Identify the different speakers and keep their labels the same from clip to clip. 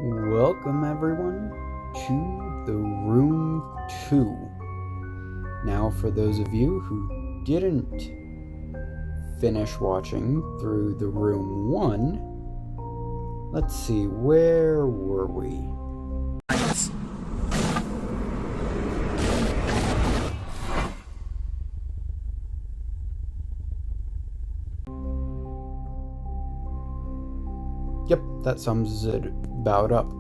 Speaker 1: Welcome everyone to the Room 2. Now for those of you who didn't finish watching through the Room 1, let's see, where were we? Yep, that sums it about up.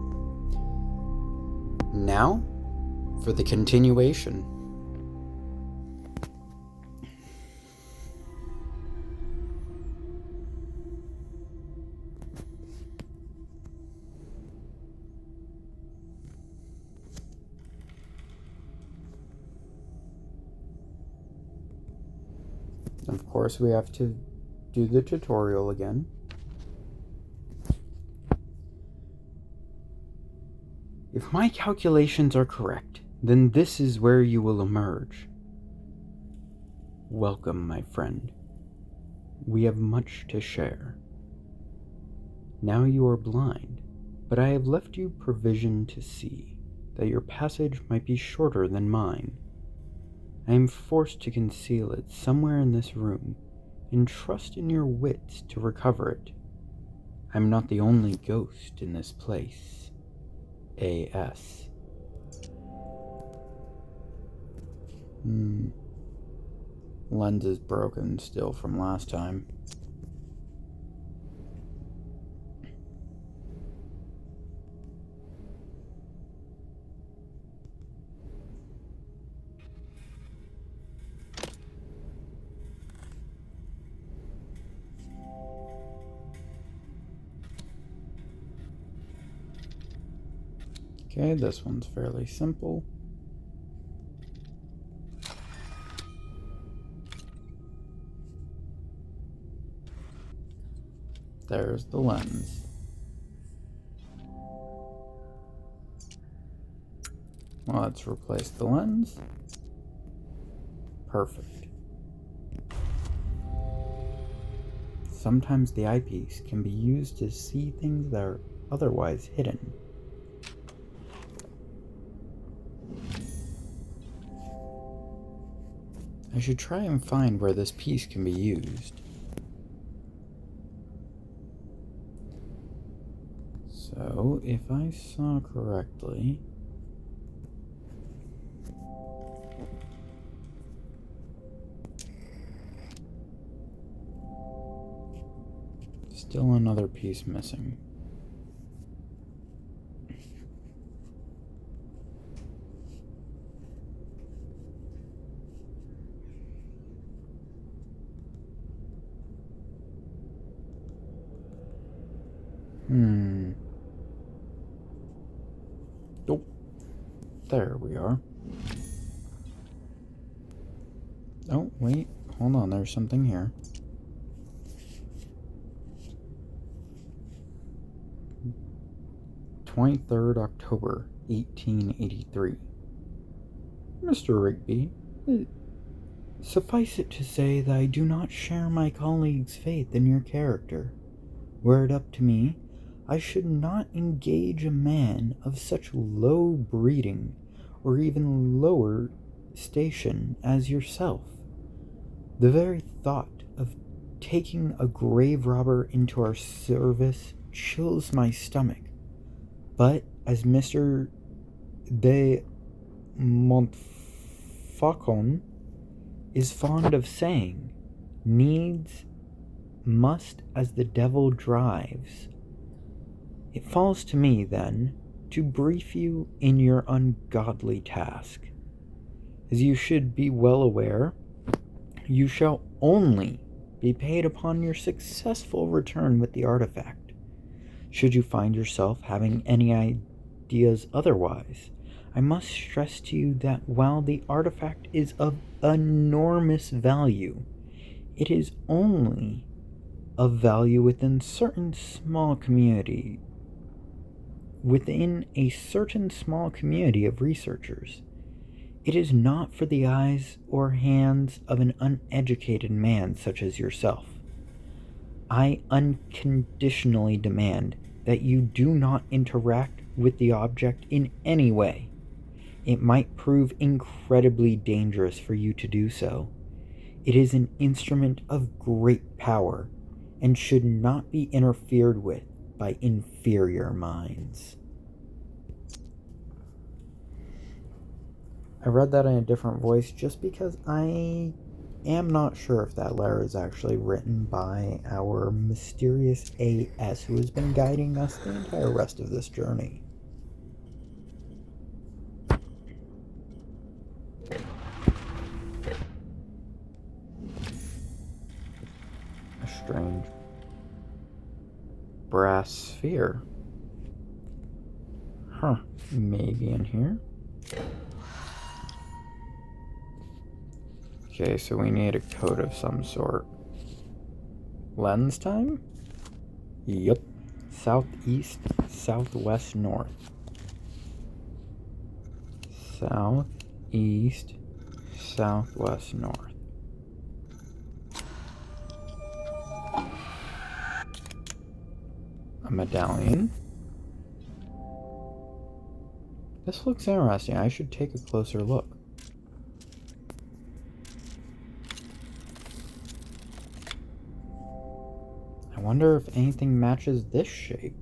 Speaker 1: Now, for the continuation. Of course, we have to do the tutorial again. If my calculations are correct, then this is where you will emerge. Welcome, my friend. We have much to share. Now you are blind, but I have left you provision to see that your passage might be shorter than mine. I am forced to conceal it somewhere in this room, and trust in your wits to recover it. I am not the only ghost in this place. A.S. Lens is broken still from last time. Okay, this one's fairly simple. There's the lens. Let's replace the lens. Perfect. Sometimes the eyepiece can be used to see things that are otherwise hidden. I should try and find where this piece can be used. So, if I saw correctly, still another piece missing. Oh, there we are. Oh, wait, hold on, there's something here. October 1883. Mr. Rigby, suffice it to say that I do not share my colleagues' faith in your character. Were it up to me, I should not engage a man of such low breeding or even lower station as yourself. The very thought of taking a grave robber into our service chills my stomach. But as Mr. de Montfaucon is fond of saying, needs must as the devil drives. It falls to me, then, to brief you in your ungodly task. As you should be well aware, you shall only be paid upon your successful return with the artifact. Should you find yourself having any ideas otherwise, I must stress to you that while the artifact is of enormous value, it is only of value within a certain small community of researchers. It is not for the eyes or hands of an uneducated man such as yourself. I unconditionally demand that you do not interact with the object in any way. It might prove incredibly dangerous for you to do so. It is an instrument of great power and should not be interfered with by inferior minds. I read that in a different voice just because I am not sure if that letter is actually written by our mysterious AS who has been guiding us the entire rest of this journey. A strange brass sphere. Huh, maybe in here? Okay, so we need a code of some sort. Lens time? Yep. Southeast, southwest, north. Southeast, southwest, north. A medallion. This looks interesting. I should take a closer look. I wonder if anything matches this shape.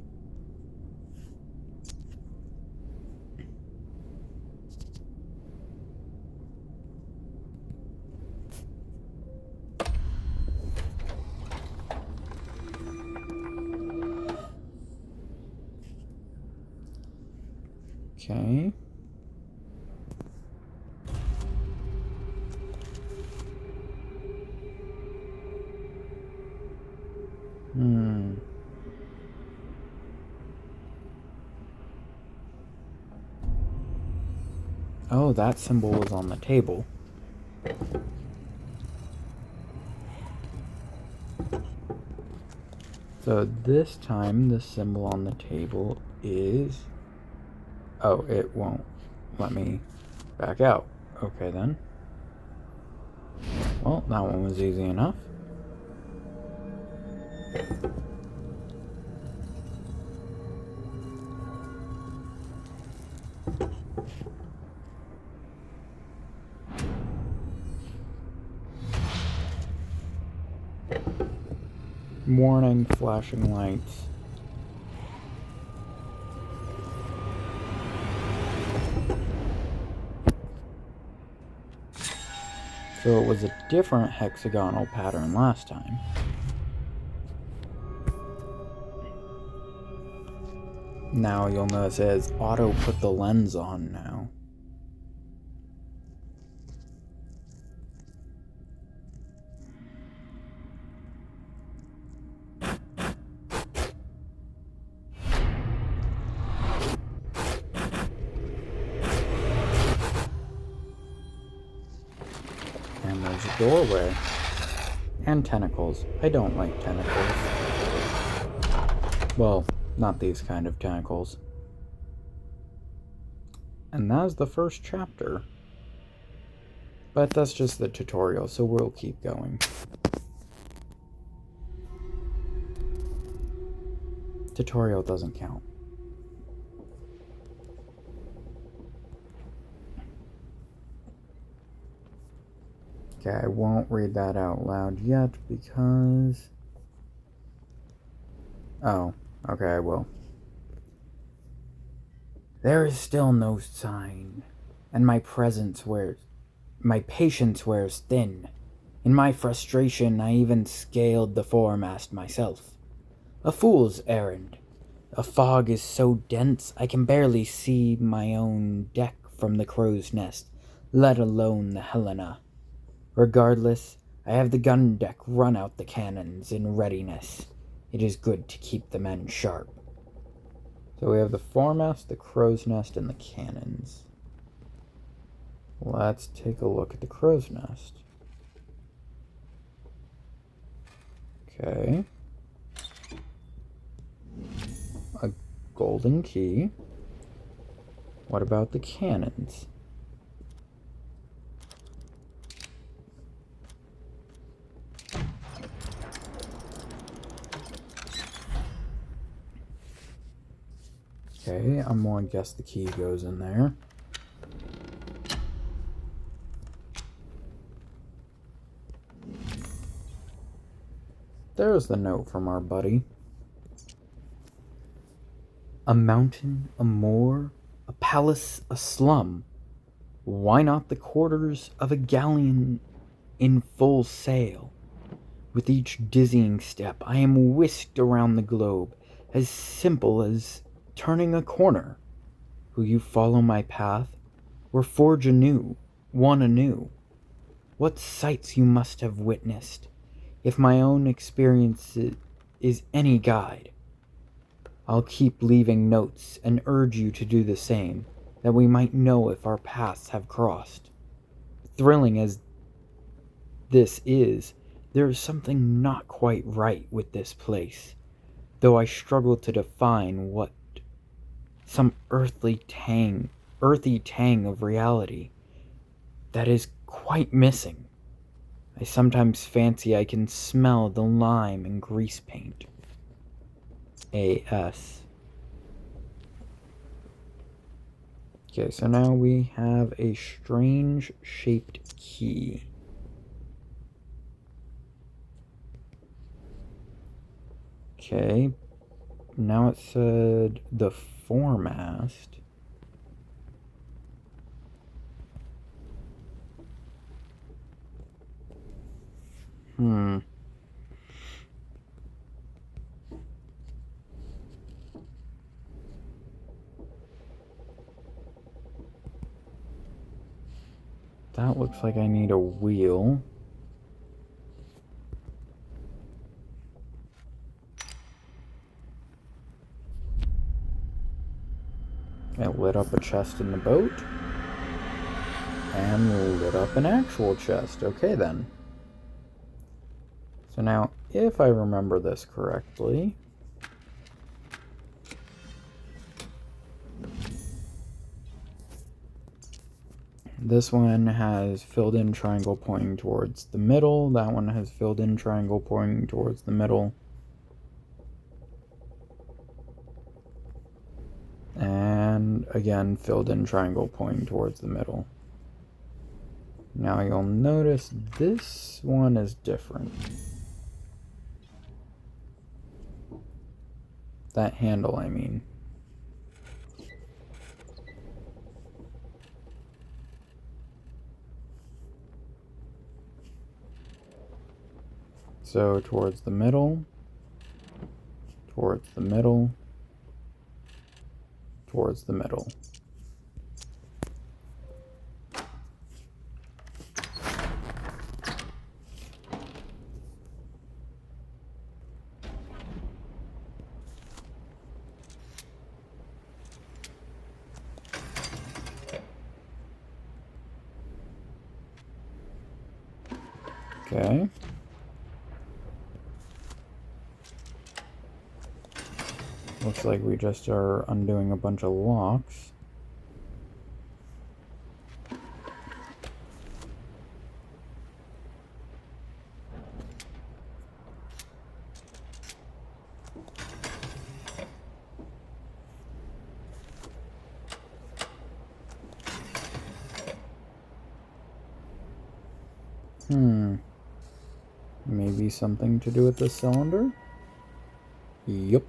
Speaker 1: Okay. Oh, that symbol was on the table. So this time the symbol on the table is... Oh, it won't let me back out. Okay then. Well, that one was easy enough. Warning, flashing lights. So it was a different hexagonal pattern last time. Now you'll notice it says auto put the lens on now. And there's a doorway. And tentacles. I don't like tentacles. Well, not these kind of tentacles. And that's the first chapter. But that's just the tutorial, so we'll keep going. Tutorial doesn't count. Okay, I won't read that out loud yet because... Oh, okay, I will. There is still no sign, and my patience wears thin. In my frustration, I even scaled the foremast myself. A fool's errand. A fog is so dense I can barely see my own deck from the crow's nest, let alone the Helena. Regardless, I have the gun deck run out the cannons in readiness. It is good to keep the men sharp. So we have the foremast, the crow's nest, and the cannons. Let's take a look at the crow's nest. Okay. A golden key. What about the cannons? Okay, I'm gonna guess the key goes in there. There's the note from our buddy. A mountain, a moor, a palace, a slum. Why not the quarters of a galleon in full sail? With each dizzying step, I am whisked around the globe, as simple as turning a corner. Will you follow my path, or forge one anew? What sights you must have witnessed, if my own experience is any guide. I'll keep leaving notes and urge you to do the same, that we might know if our paths have crossed. Thrilling as this is, there is something not quite right with this place, though I struggle to define what some earthy tang of reality that is quite missing. I sometimes fancy I can smell the lime and grease paint. A.S. Okay, so now we have a strange shaped key. Okay, now it said the foremast. That looks like I need a wheel. It lit up a chest in the boat. And lit up an actual chest. Okay then. So now, if I remember this correctly, this one has filled in triangle pointing towards the middle. That one has filled in triangle pointing towards the middle. And again, filled in triangle pointing towards the middle. Now you'll notice this one is different. That handle, I mean. So towards the middle, towards the middle, towards the middle. Okay. Looks like we just are undoing a bunch of locks. Maybe something to do with the cylinder? Yup.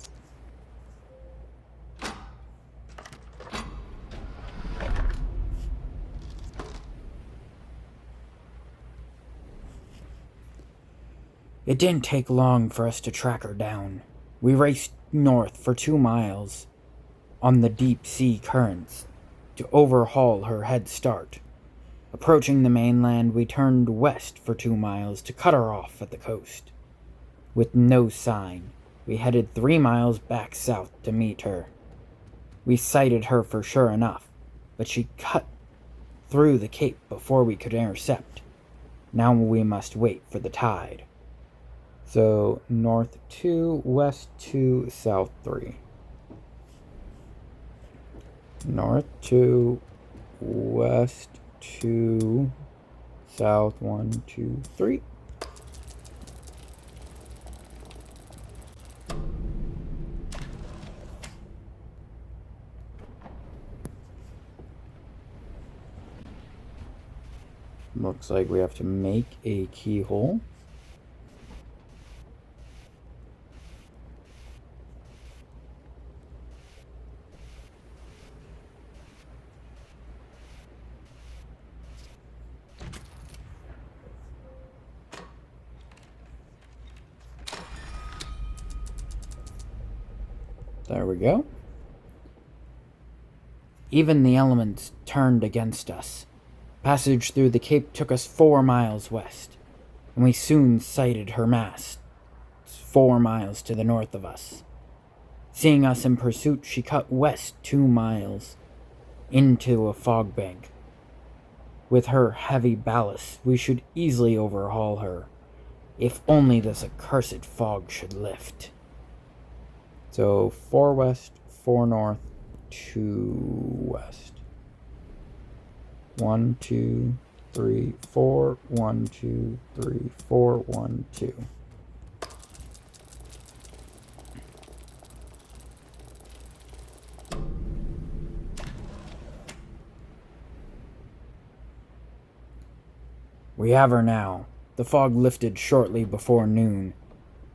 Speaker 1: It didn't take long for us to track her down. We raced north for 2 miles on the deep sea currents to overhaul her head start. Approaching the mainland, we turned west for 2 miles to cut her off at the coast. With no sign, we headed 3 miles back south to meet her. We sighted her for sure enough, but she cut through the cape before we could intercept. Now we must wait for the tide. So, north 2, west 2, south 3. North 2, west 2, south 1, 2, 3. Looks like we have to make a keyhole. There we go. Even the elements turned against us. Passage through the cape took us 4 miles west, and we soon sighted her masts 4 miles to the north of us. Seeing us in pursuit, she cut west 2 miles into a fog bank. With her heavy ballast, we should easily overhaul her, if only this accursed fog should lift. So 4 west, 4 north, 2 west. 1, 2, 3, 4. 1, 2, 3, 4. 1, 2. We have her now. The fog lifted shortly before noon,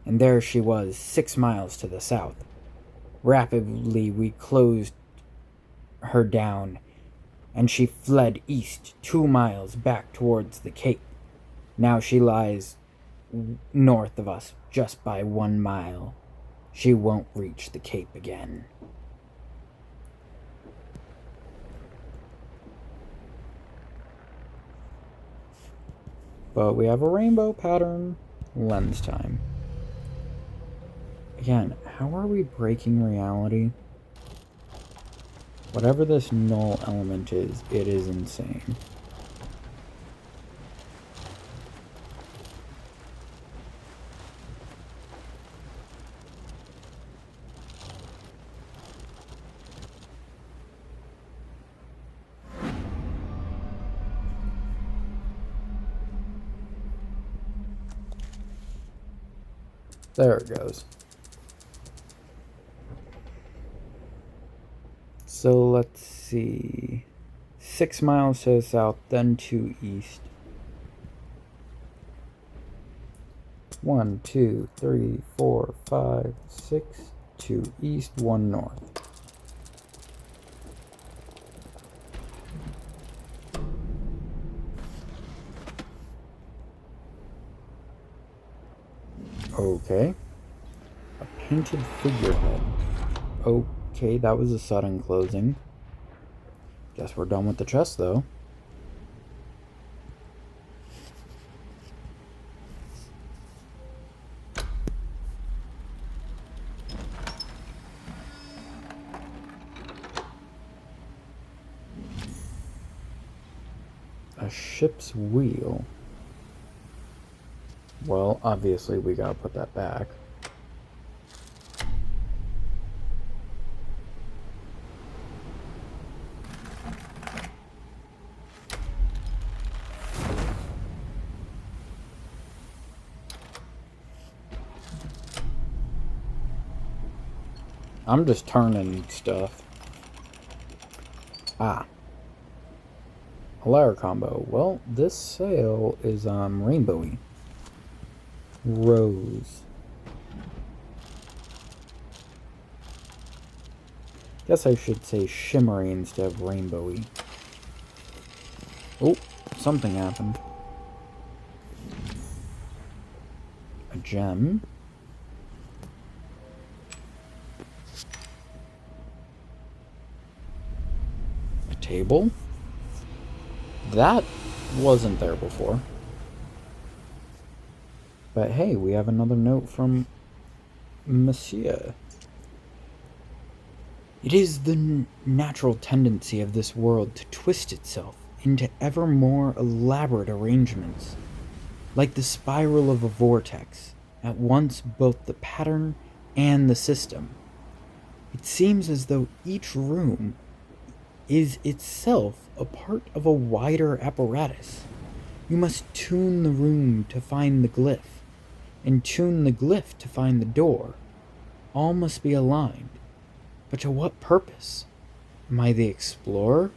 Speaker 1: and there she was, 6 miles to the south. Rapidly we closed her down, and she fled east 2 miles back towards the cape. Now she lies north of us just by 1 mile. She won't reach the cape again. But we have a rainbow pattern. Lens time. Again, how are we breaking reality? Whatever this null element is, it is insane. There it goes. So let's see. 6 miles to the south, then 2 east. 1, 2, 3, 4, 5, 6. 2 east, 1 north. Okay. A painted figurehead. Okay, that was a sudden closing. Guess we're done with the chest, though. A ship's wheel. Well, obviously we gotta put that back. I'm just turning stuff. Ah. A layer combo. Well, this sail is rainbowy. Rose. Guess I should say shimmery instead of rainbowy. Oh, something happened. A gem. A table. That wasn't there before. But hey, we have another note from Monsieur. It is the natural tendency of this world to twist itself into ever more elaborate arrangements, like the spiral of a vortex, at once both the pattern and the system. It seems as though each room is itself a part of a wider apparatus. You must tune the room to find the glyph, and tune the glyph to find the door. All must be aligned. But to what purpose? Am I the explorer?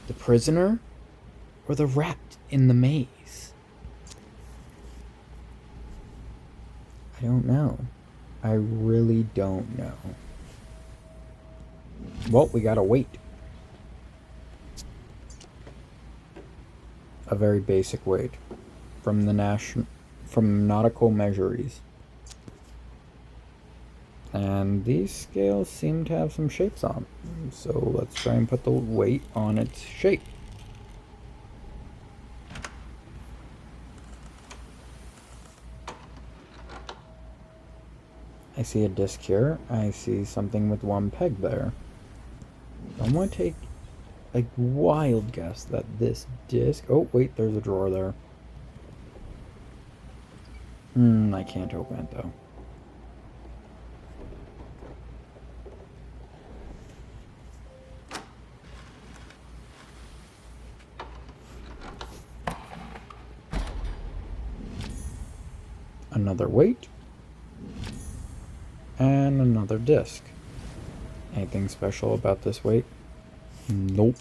Speaker 1: The prisoner? or the rat in the maze? I don't know. I really don't know. Well, we gotta wait. A very basic weight from nautical measures. And these scales seem to have some shapes on them, so let's try and put the weight on its shape. I see a disc here. I see something with one peg there. I'm going to take a wild guess that this disc... Oh, wait, there's a drawer there. I can't open it, though. Another weight. And another disc. Anything special about this weight? Nope.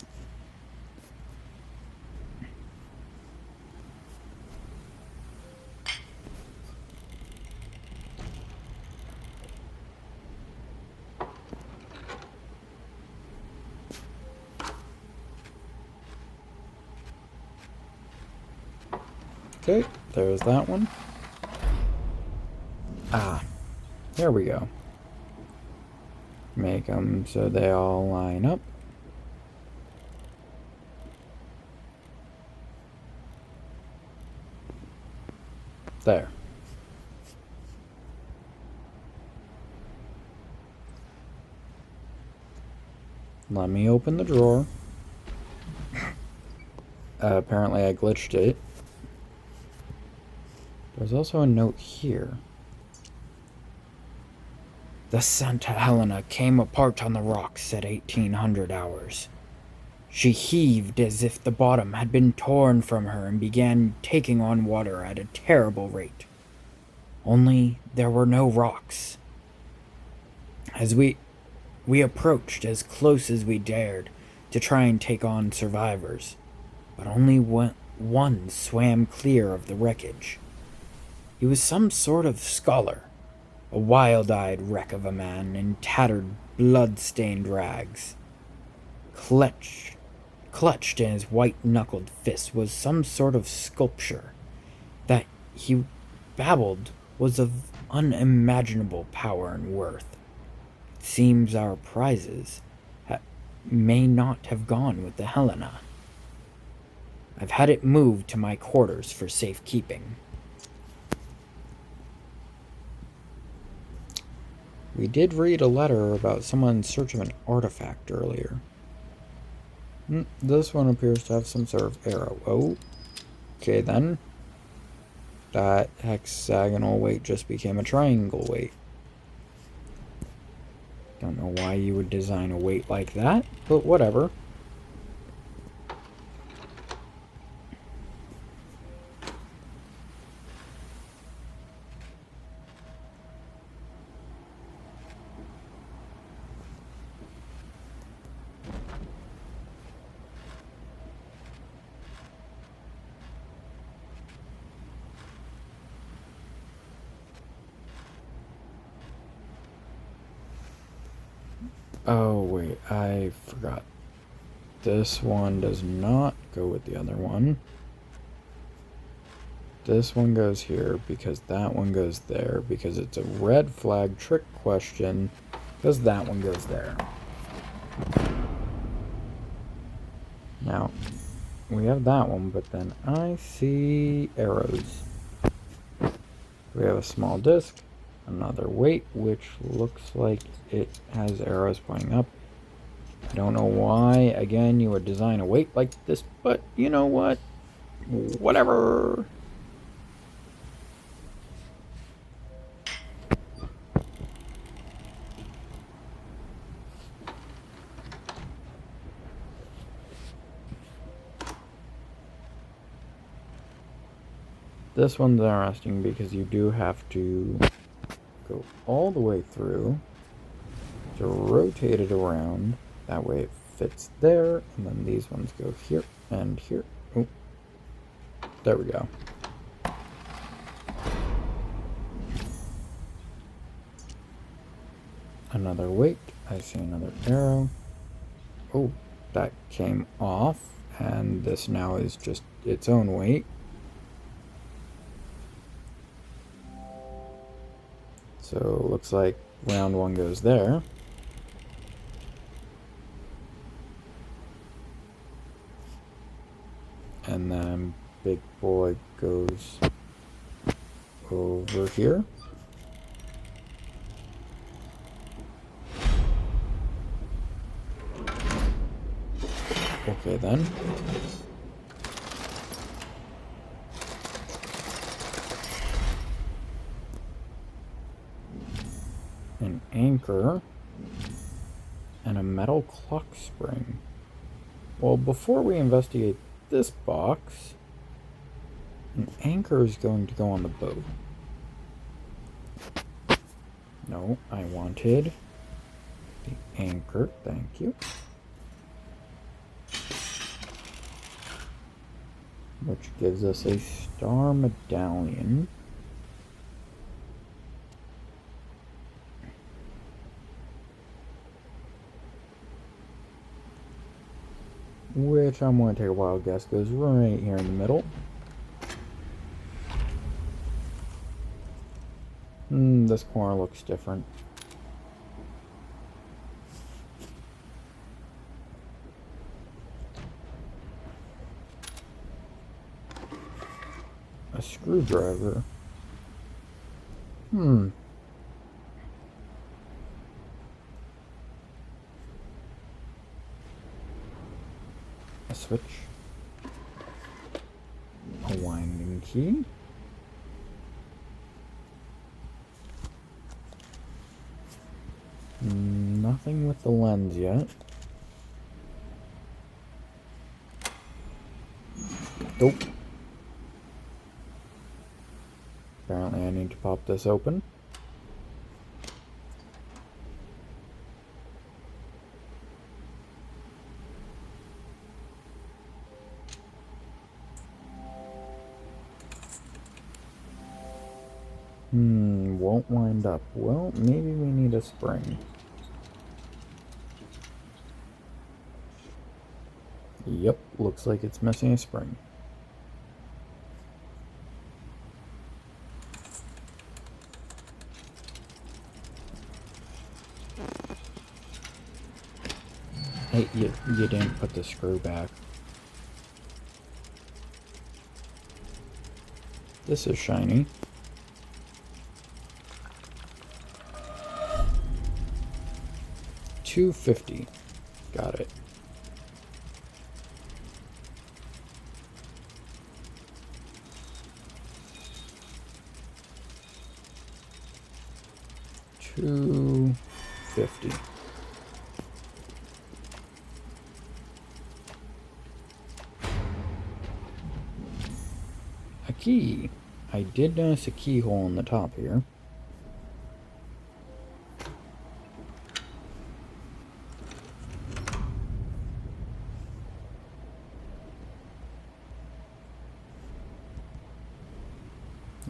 Speaker 1: Okay, there's that one. There we go. Make them so they all line up. There. Let me open the drawer. Apparently I glitched it. There's also a note here. The Santa Helena came apart on the rocks at 1800 hours. She heaved as if the bottom had been torn from her and began taking on water at a terrible rate. Only there were no rocks. As we approached as close as we dared to try and take on survivors, but only one swam clear of the wreckage. He was some sort of scholar, a wild-eyed wreck of a man in tattered, blood-stained rags. Clutched in his white-knuckled fist was some sort of sculpture that he babbled was of unimaginable power and worth. It seems our prizes may not have gone with the Helena. I've had it moved to my quarters for safekeeping. We did read a letter about someone in search of an artifact earlier. This one appears to have some sort of arrow. Oh, okay then. That hexagonal weight just became a triangle weight. Don't know why you would design a weight like that, but whatever. Oh, wait, I forgot. This one does not go with the other one. This one goes here because that one goes there because it's a red flag trick question because that one goes there. Now, we have that one, but then I see arrows. We have a small disc. Another weight, which looks like it has arrows pointing up. I don't know why, again, you would design a weight like this, but you know what? Whatever. This one's interesting because you do have to go all the way through to rotate it around. That way it fits there, and then these ones go here and here. Oh, There we go. Another weight. I see another arrow. Oh, that came off, and this now is just its own weight. So looks like round one goes there. And then big boy goes over here. Okay then. An anchor and a metal clock spring. Well, before we investigate this box, an anchor is going to go on the boat. No, I wanted the anchor, thank you. Which gives us a star medallion. Which I'm going to take a wild guess goes right here in the middle. This corner looks different. A screwdriver. A switch. A winding key. Nothing with the lens yet. Nope. Apparently I need to pop this open. Won't wind up. Well, maybe we need a spring. Yep, looks like it's missing a spring. Hey, you didn't put the screw back. This is shiny. $2.50. Got it. $2.50. A key. I did notice a keyhole in the top here.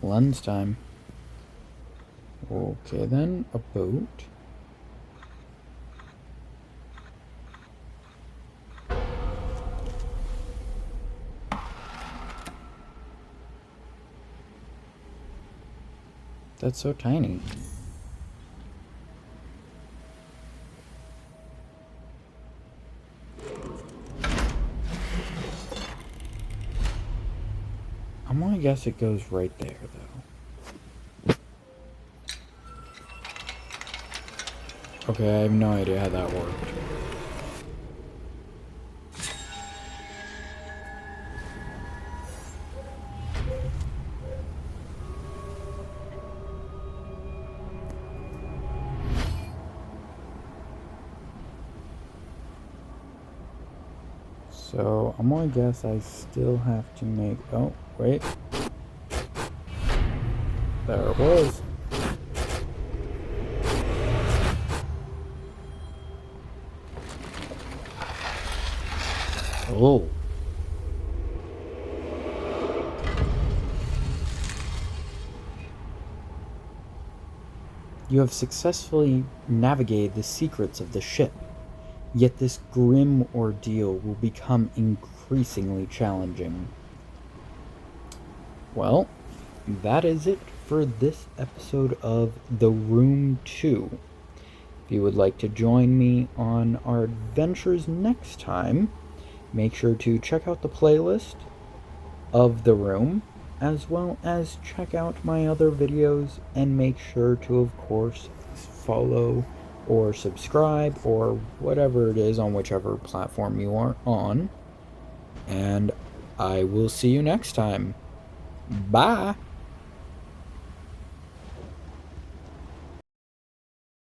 Speaker 1: Lens time. Okay then, a boat. That's so tiny. I'm gonna guess it goes right there, though. Okay, I have no idea how that worked. So, I'm gonna guess I still have to make... Oh, wait. There it was. Oh. You have successfully navigated the secrets of the ship, yet this grim ordeal will become increasingly challenging. Well, that is it for this episode of The Room 2. If you would like to join me on our adventures next time, make sure to check out the playlist of The Room, as well as check out my other videos, and make sure to, of course, follow or subscribe or whatever it is on whichever platform you are on. And I will see you next time. Bye!